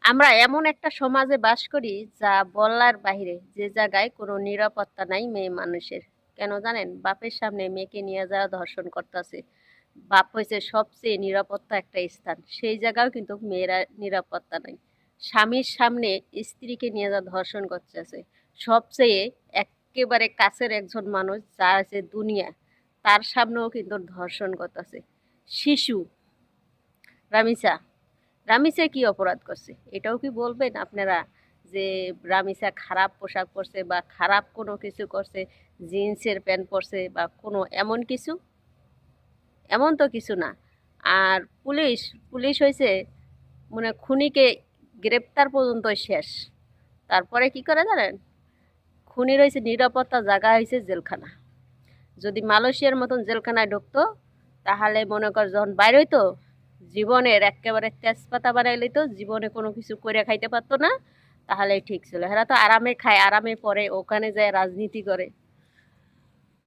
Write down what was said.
আমরা এমন একটা সমাজে বাস করি যা বলার বাহিরে, যে জায়গায় কোনো নিরাপত্তা নাই মেয়ে মানুষের। কেন জানেন? বাপের সামনে মেয়েকে নিয়ে যাওয়া ধর্ষণ করতেছে। বাপ হয়েছে সবচেয়ে নিরাপত্তা একটা স্থান, সেই জায়গাও কিন্তু মেয়েরা নিরাপত্তা নাই। স্বামীর সামনে স্ত্রীকে নিয়ে যা ধর্ষণ করতেছে, সবচেয়ে একেবারে কাছের একজন মানুষ যা আছে দুনিয়া, তার সামনেও কিন্তু ধর্ষণ করতেছে। শিশু রামিসা, রামিসা কি অপরাধ করছে এটাও কি বলবেন আপনারা? যে রামিসা খারাপ পোশাক পরছে বা খারাপ কোনো কিছু করছে, জিন্সের প্যান্ট পরছে বা কোনো এমন কিছু? এমন তো কিছু না। আর পুলিশ, পুলিশ হয়েছে মানে খুনিকে গ্রেপ্তার পর্যন্ত শেষ। তারপরে কি করে জানেন? খুনি রয়েছে নিরাপত্তা জায়গা হয়েছে জেলখানা। যদি মালয়েশিয়ার মতন জেলখানায় ঢুকতো, তাহলে মনে কর যখন বাইর হইতো, জীবনের একেবারে তেজপাতা বানাই লইতো, জীবনে কোনো কিছু করে খাইতে পারতো না। তাহলে ঠিক ছিল, এরা তো আরামে খায়, আরামে পরে ওখানে যায় রাজনীতি করে।